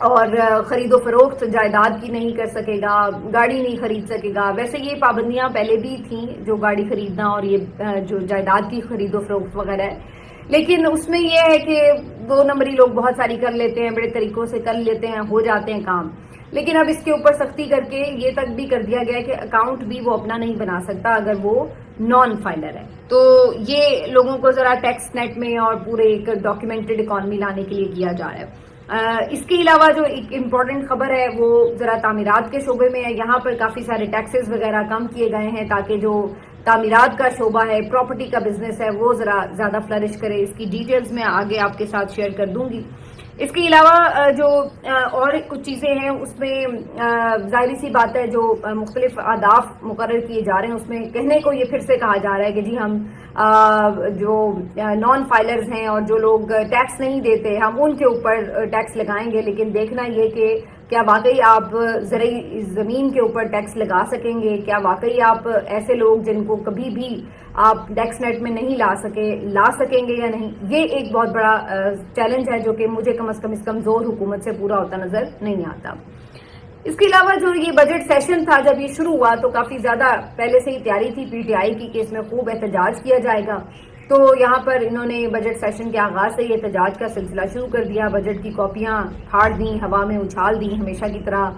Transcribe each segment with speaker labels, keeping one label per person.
Speaker 1: اور خرید و فروخت جائیداد کی نہیں کر سکے گا، گاڑی نہیں خرید سکے گا. ویسے یہ پابندیاں پہلے بھی تھیں، جو گاڑی خریدنا اور یہ جو جائیداد کی خرید و فروخت وغیرہ ہے، لیکن اس میں یہ ہے کہ 2 نمبری لوگ بہت ساری کر لیتے ہیں، بڑے طریقوں سے کر لیتے ہیں، ہو جاتے ہیں کام. لیکن اب اس کے اوپر سختی کر کے یہ تک بھی کر دیا گیا ہے کہ اکاؤنٹ بھی وہ اپنا نہیں بنا سکتا اگر وہ نان فائلر ہے. تو یہ لوگوں کو ذرا ٹیکس نیٹ میں اور پورے ایک ڈاکیومنٹڈ اکانومی لانے کے لیے کیا جا رہا ہے. اس کے علاوہ جو ایک امپورٹنٹ خبر ہے وہ ذرا تعمیرات کے شعبے میں ہے. یہاں پر کافی سارے ٹیکسز وغیرہ کم کیے گئے ہیں تاکہ جو تعمیرات کا شعبہ ہے، پراپرٹی کا بزنس ہے، وہ ذرا زیادہ فلرش کرے. اس کی ڈیٹیلز میں آگے آپ کے ساتھ شیئر کر دوں گی. اس کے علاوہ جو اور کچھ چیزیں ہیں اس میں ظاہری سی بات ہے جو مختلف اہداف مقرر کیے جا رہے ہیں اس میں کہنے کو یہ پھر سے کہا جا رہا ہے کہ جی ہم جو نان فائلرز ہیں اور جو لوگ ٹیکس نہیں دیتے ہم ان کے اوپر ٹیکس لگائیں گے. لیکن دیکھنا یہ کہ کیا واقعی آپ زرعی زمین کے اوپر ٹیکس لگا سکیں گے؟ کیا واقعی آپ ایسے لوگ جن کو کبھی بھی آپ ٹیکس نیٹ میں نہیں لا سکیں گے یا نہیں؟ یہ ایک بہت بڑا چیلنج ہے جو کہ مجھے کم از کم زور حکومت سے پورا ہوتا نظر نہیں آتا. اس کے علاوہ جو یہ بجٹ سیشن تھا جب یہ شروع ہوا تو کافی زیادہ پہلے سے ہی تیاری تھی پی ٹی آئی کی کہ اس میں خوب احتجاج کیا جائے گا. تو یہاں پر انہوں نے بجٹ سیشن کے آغاز سے یہ احتجاج کا سلسلہ شروع کر دیا. بجٹ کی کاپیاں پھاڑ دیں، ہوا میں اچھال دیں ہمیشہ کی طرح،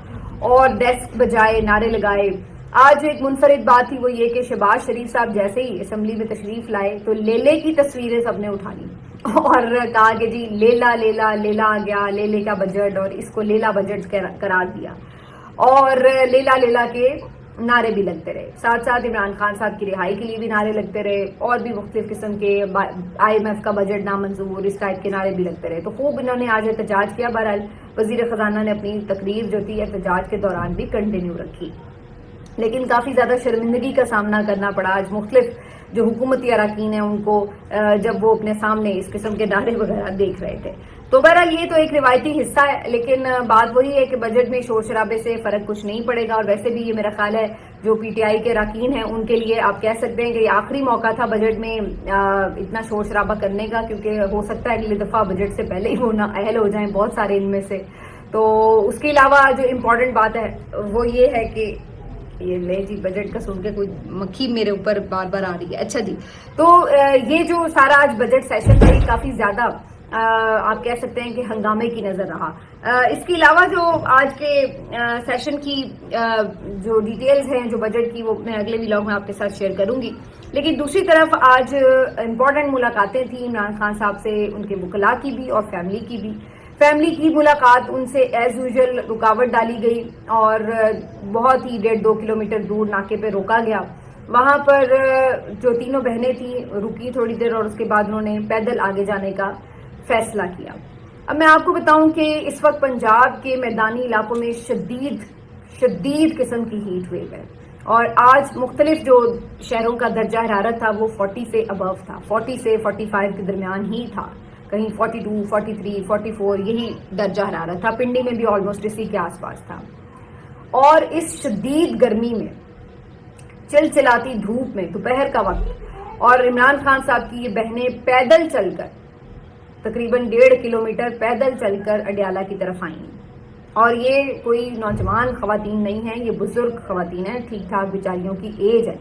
Speaker 1: اور ڈیسک بجائے نعرے لگائے. آج ایک منفرد بات تھی وہ یہ کہ شہباز شریف صاحب جیسے ہی اسمبلی میں تشریف لائے تو لیلے کی تصویریں سب نے اٹھا لی اور کہا کہ جی لیلا لیلا لیلا آ گیا، لیلے کا بجٹ، اور اس کو لیلا بجٹ قرار دیا اور لیلا لیلا کے نعرے بھی لگتے رہے. ساتھ ساتھ عمران خان صاحب کی رہائی کے لیے بھی نعرے لگتے رہے اور بھی مختلف قسم کے IMF کا بجٹ نامنظور اس ٹائپ کے نعرے بھی لگتے رہے. تو خوب انہوں نے آج احتجاج کیا. بہرحال وزیر خزانہ نے اپنی تقریر جو تھی احتجاج کے دوران بھی کنٹینیو رکھی، لیکن کافی زیادہ شرمندگی کا سامنا کرنا پڑا آج مختلف جو حکومتی اراکین ہیں ان کو جب وہ اپنے سامنے اس قسم کے نعرے وغیرہ دیکھ رہے تھے. تو بہرحال یہ تو ایک روایتی حصہ ہے، لیکن بات وہی ہے کہ بجٹ میں شور شرابے سے فرق کچھ نہیں پڑے گا. اور ویسے بھی یہ میرا خیال ہے جو پی ٹی آئی کے اراکین ہیں ان کے لیے آپ کہہ سکتے ہیں کہ یہ آخری موقع تھا بجٹ میں اتنا شور شرابہ کرنے کا، کیونکہ ہو سکتا ہے اگلی دفعہ بجٹ سے پہلے ہی وہ اہل ہو جائیں بہت سارے ان میں سے. تو اس کے علاوہ جو امپورٹنٹ بات ہے وہ یہ ہے کہ یہ لے جی بجٹ کا سن کے کوئی مکھی میرے اوپر بار بار آ رہی ہے. اچھا جی، تو یہ جو سارا آج بجٹ سیشن ہے کافی زیادہ آپ کہہ سکتے ہیں کہ ہنگامے کی نظر رہا. اس کے علاوہ جو آج کے سیشن کی جو ڈیٹیلز ہیں جو بجٹ کی وہ میں اگلے ولاگ میں آپ کے ساتھ شیئر کروں گی. لیکن دوسری طرف آج امپورٹنٹ ملاقاتیں تھیں عمران خان صاحب سے، ان کے وکلاء کی بھی اور فیملی کی بھی. فیملی کی ملاقات ان سے ایز یوزول رکاوٹ ڈالی گئی اور بہت ہی 1.5-2 کلومیٹر دور ناکے پہ روکا گیا. وہاں پر جو تینوں بہنیں تھیں رکی تھوڑی دیر اور اس کے بعد انہوں نے پیدل آگے جانے کا فیصلہ کیا. اب میں آپ کو بتاؤں کہ اس وقت پنجاب کے میدانی علاقوں میں شدید قسم کی ہیٹ ویو ہے اور آج مختلف جو شہروں کا درجہ حرارت تھا وہ 40 سے ابو تھا، 40 سے 45 کے درمیان ہی تھا، کہیں 42، 43، 44 یہی درجہ حرارت تھا. پنڈی میں بھی آلموسٹ اسی کے آس پاس تھا. اور اس شدید گرمی میں، چلچلاتی دھوپ میں، دوپہر کا وقت، اور عمران خان صاحب کی یہ بہنیں پیدل چل کر تقریباً 1.5 کلومیٹر پیدل چل کر اڈیالہ کی طرف آئیں. اور یہ کوئی نوجوان خواتین نہیں ہیں، یہ بزرگ خواتین ہیں، ٹھیک ٹھاک بیچاریوں کی ایج ہے.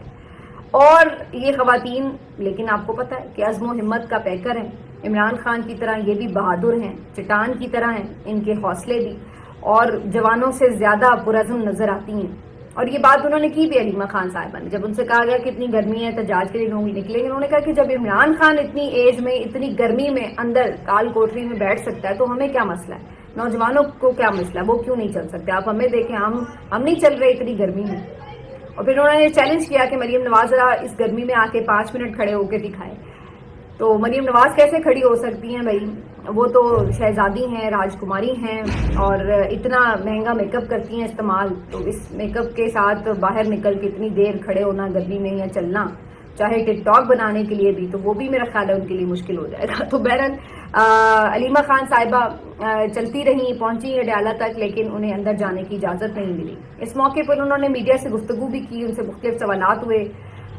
Speaker 1: اور یہ خواتین لیکن آپ کو پتہ ہے کہ عزم و ہمت کا پیکر ہیں. عمران خان کی طرح یہ بھی بہادر ہیں، چٹان کی طرح ہیں، ان کے حوصلے بھی اور جوانوں سے زیادہ پرعزم نظر آتی ہیں. اور یہ بات انہوں نے کی بھی علیمہ خان صاحبہ نے، جب ان سے کہا گیا کہ اتنی گرمی ہے احتجاج کے لیے لوگ نکلیں گے، انہوں نے کہا کہ جب عمران خان اتنی ایج میں اتنی گرمی میں اندر کال کوٹری میں بیٹھ سکتا ہے تو ہمیں کیا مسئلہ ہے، نوجوانوں کو کیا مسئلہ ہے، وہ کیوں نہیں چل سکتے؟ آپ ہمیں دیکھیں، ہم نہیں چل رہے اتنی گرمی میں. اور پھر انہوں نے چیلنج کیا کہ مریم نواز ذرا اس گرمی میں آ کے 5 منٹ کھڑے ہو کے دکھائے. تو مریم نواز کیسے کھڑی ہو سکتی ہیں بھائی، وہ تو شہزادی ہیں، راجکماری ہیں اور اتنا مہنگا میک اپ کرتی ہیں استعمال، تو اس میک اپ کے ساتھ باہر نکل کے اتنی دیر کھڑے ہونا گرمی میں یا چلنا چاہے ٹک ٹاک بنانے کے لیے بھی، تو وہ بھی میرا خیال ہے ان کے لیے مشکل ہو جائے گا. تو بہرحال علیمہ خان صاحبہ چلتی رہیں، پہنچی اڈیالہ تک، لیکن انہیں اندر جانے کی اجازت نہیں ملی. اس موقع پر انہوں نے میڈیا سے گفتگو بھی کی، ان سے مختلف سوالات ہوئے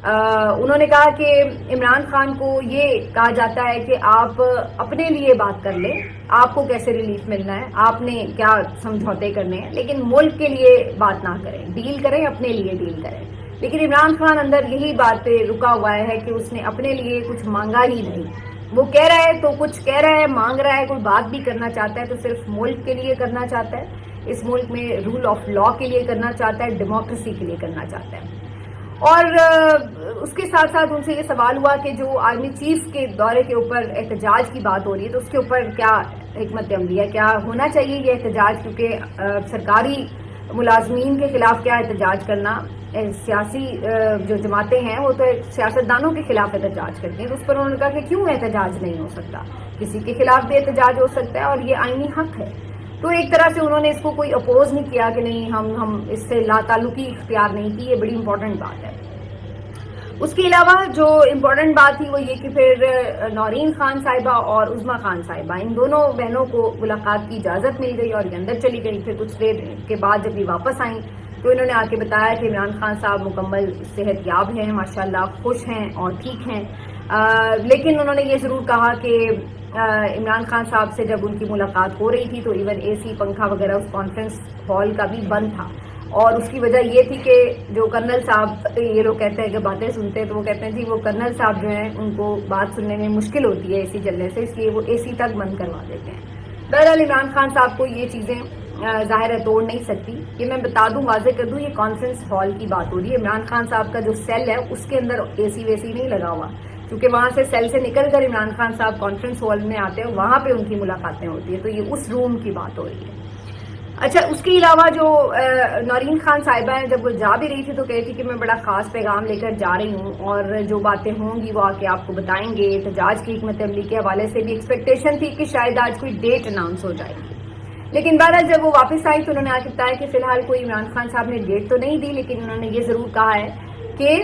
Speaker 1: انہوں نے کہا کہ عمران خان کو یہ کہا جاتا ہے کہ آپ اپنے لیے بات کر لیں، آپ کو کیسے ریلیف ملنا ہے، آپ نے کیا سمجھوتے کرنے ہیں، لیکن ملک کے لیے بات نہ کریں، ڈیل کریں اپنے لیے ڈیل کریں۔ لیکن عمران خان اندر یہی بات پہ رکا ہوا ہے کہ اس نے اپنے لیے کچھ مانگا ہی نہیں، وہ کہہ رہا ہے تو کچھ کہہ رہا ہے، مانگ رہا ہے، کوئی بات بھی کرنا چاہتا ہے تو صرف ملک کے لیے کرنا چاہتا ہے، اس ملک میں رول آف لا کے لیے کرنا چاہتا ہے، ڈیموکریسی کے لیے کرنا چاہتا ہے۔ اور اس کے ساتھ ساتھ ان سے یہ سوال ہوا کہ جو آرمی چیف کے دورے کے اوپر احتجاج کی بات ہو رہی ہے تو اس کے اوپر کیا حکمت عملی ہے، کیا ہونا چاہیے یہ احتجاج، کیونکہ سرکاری ملازمین کے خلاف کیا احتجاج کرنا، سیاسی جو جماعتیں ہیں وہ تو سیاستدانوں کے خلاف احتجاج کرتی ہیں، تو اس پر انہوں نے کہا کہ کیوں احتجاج نہیں ہو سکتا، کسی کے خلاف بھی احتجاج ہو سکتا ہے اور یہ آئینی حق ہے۔ تو ایک طرح سے انہوں نے اس کو کوئی اپوز نہیں کیا کہ نہیں ہم اس سے لا تعلقی اختیار نہیں کی، یہ بڑی امپورٹنٹ بات ہے۔ اس کے علاوہ جو امپورٹنٹ بات تھی وہ یہ کہ پھر نورین خان صاحبہ اور عظما خان صاحبہ ان دونوں بہنوں کو ملاقات کی اجازت مل گئی اور یہ اندر چلی گئی۔ پھر کچھ دیر کے بعد جب یہ واپس آئیں تو انہوں نے آ کے بتایا کہ عمران خان صاحب مکمل صحت یاب ہیں، ماشاءاللہ خوش ہیں اور ٹھیک ہیں، لیکن انہوں نے یہ ضرور کہا کہ عمران خان صاحب سے جب ان کی ملاقات ہو رہی تھی تو ایون اے سی پنکھا وغیرہ اس کانفرنس ہال کا بھی بند تھا، اور اس کی وجہ یہ تھی کہ جو کرنل صاحب، یہ لوگ کہتے ہیں کہ باتیں سنتے ہیں تو وہ کہتے ہیں جی وہ کرنل صاحب جو ہیں ان کو بات سننے میں مشکل ہوتی ہے اے سی چلنے سے، اس لیے وہ اے سی تک بند کروا دیتے ہیں۔ بہرحال عمران خان صاحب کو یہ چیزیں ظاہر ہے توڑ نہیں سکتی۔ یہ میں بتا دوں، واضح کر دوں، یہ کانفرنس ہال کی بات ہو رہی ہے، عمران خان صاحب کا جو سیل ہے اس کے اندر اے سی ویسی نہیں لگا ہوا، کیونکہ وہاں سے سیل سے نکل کر عمران خان صاحب کانفرنس ہال میں آتے ہیں، وہاں پہ ان کی ملاقاتیں ہوتی ہیں، تو یہ اس روم کی بات ہو رہی ہے۔ اچھا، اس کے علاوہ جو نورین خان صاحبہ ہیں جب وہ جا بھی رہی تھی تو کہتی کہ میں بڑا خاص پیغام لے کر جا رہی ہوں اور جو باتیں ہوں گی وہ آ کے آپ کو بتائیں گے۔ احتجاج کی حکمت عملی کے حوالے سے بھی ایکسپیکٹیشن تھی کہ شاید آج کوئی ڈیٹ اناؤنس ہو جائے گی، لیکن بہرحال جب وہ واپس آئی تو انہوں نے آ کے بتایا کہ فی الحال کوئی عمران خان صاحب نے ڈیٹ تو نہیں دی، لیکن انہوں نے یہ ضرور کہا ہے کہ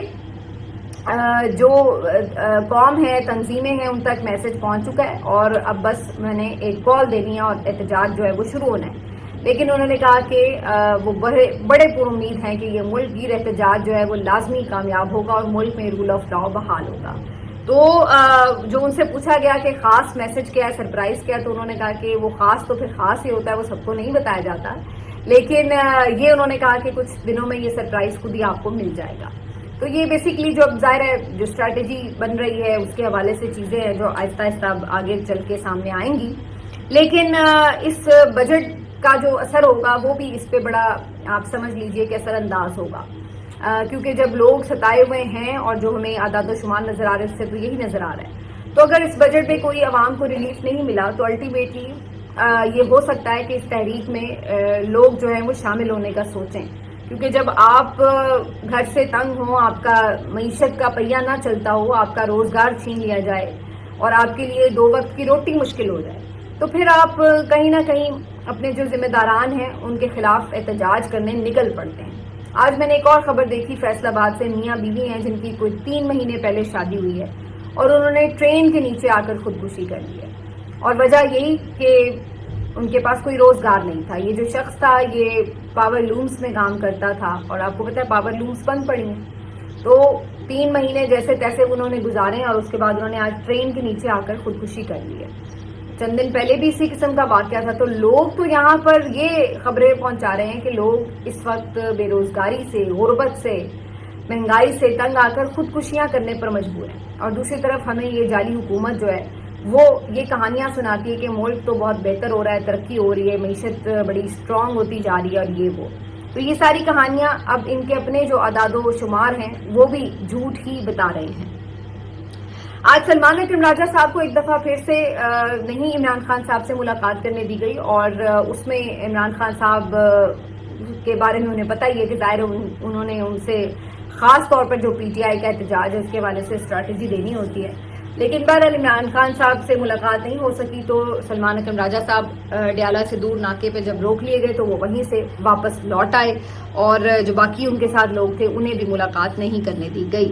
Speaker 1: جو قوم ہے، تنظیمیں ہیں، ان تک میسج پہنچ چکا ہے اور اب بس میں نے ایک کال دینی ہے اور احتجاج جو ہے وہ شروع ہونا ہے۔ لیکن انہوں نے کہا کہ وہ بڑے پر امید ہیں کہ یہ ملک گیر احتجاج جو ہے وہ لازمی کامیاب ہوگا اور ملک میں رول آف لا بحال ہوگا۔ تو جو ان سے پوچھا گیا کہ خاص میسج کیا ہے، سرپرائز کیا ہے، تو انہوں نے کہا کہ وہ خاص تو پھر خاص ہی ہوتا ہے، وہ سب کو نہیں بتایا جاتا، لیکن یہ انہوں نے کہا کہ کچھ دنوں میں یہ سرپرائز خود ہی آپ کو مل جائے گا۔ تو یہ بیسیکلی جو ظاہر ہے جو اسٹریٹجی بن رہی ہے اس کے حوالے سے چیزیں ہیں جو آہستہ آہستہ آگے چل کے سامنے آئیں گی، لیکن اس بجٹ کا جو اثر ہوگا وہ بھی اس پہ بڑا آپ سمجھ لیجئے کہ اثر انداز ہوگا، کیونکہ جب لوگ ستائے ہوئے ہیں اور جو ہمیں اعداد و شمار نظر آ رہے ہیں اس سے تو یہی نظر آ رہا ہے، تو اگر اس بجٹ میں کوئی عوام کو ریلیف نہیں ملا تو الٹیمیٹلی یہ ہو سکتا ہے کہ اس تحریک میں لوگ جو ہیں وہ شامل ہونے کا سوچیں، کیونکہ جب آپ گھر سے تنگ ہوں، آپ کا معیشت کا پہیہ نہ چلتا ہو، آپ کا روزگار چھین لیا جائے اور آپ کے لیے 2 وقت کی روٹی مشکل ہو جائے، تو پھر آپ کہیں نہ کہیں اپنے جو ذمہ داران ہیں ان کے خلاف احتجاج کرنے نکل پڑتے ہیں۔ آج میں نے ایک اور خبر دیکھی فیصل آباد سے، میاں بیوی ہیں جن کی کوئی 3 مہینے پہلے شادی ہوئی ہے اور انہوں نے ٹرین کے نیچے آ کر خودکشی کر لی ہے، اور وجہ یہی کہ ان کے پاس کوئی روزگار نہیں تھا۔ یہ جو شخص تھا یہ پاور لومز میں کام کرتا تھا اور آپ کو پتا ہے پاور لومز بند پڑی ہیں، تو 3 مہینے جیسے تیسے انہوں نے گزارے اور اس کے بعد انہوں نے آج ٹرین کے نیچے آ کر خودکشی کر لی ہے۔ چند دن پہلے بھی اسی قسم کا واقعہ تھا، تو لوگ تو یہاں پر یہ خبریں پہنچا رہے ہیں کہ لوگ اس وقت بے روزگاری سے، غربت سے، مہنگائی سے تنگ آ کر خودکشیاں کرنے پر مجبور ہیں، اور دوسری طرف ہمیں یہ جعلی حکومت جو ہے وہ یہ کہانیاں سناتی ہے کہ ملک تو بہت بہتر ہو رہا ہے، ترقی ہو رہی ہے، معیشت بڑی اسٹرانگ ہوتی جا رہی ہے اور یہ وہ، تو یہ ساری کہانیاں اب ان کے اپنے جو اعداد و شمار ہیں وہ بھی جھوٹ ہی بتا رہے ہیں۔ آج سلمان اکرم راجہ صاحب کو ایک دفعہ پھر سے نہیں عمران خان صاحب سے ملاقات کرنے دی گئی، اور اس میں عمران خان صاحب کے بارے میں انہیں پتہ ہی ہے کہ ظاہر انہوں نے ان سے خاص طور پر جو پی ٹی آئی کا احتجاج ہے اس کے حوالے سے اسٹریٹجی دینی ہوتی ہے، لیکن بہرحال عمران خان صاحب سے ملاقات نہیں ہو سکی، تو سلمان اکرم راجہ صاحب ڈیالہ سے دور ناکے پہ جب روک لیے گئے تو وہ وہیں سے واپس لوٹ آئے، اور جو باقی ان کے ساتھ لوگ تھے انہیں بھی ملاقات نہیں کرنے دی گئی۔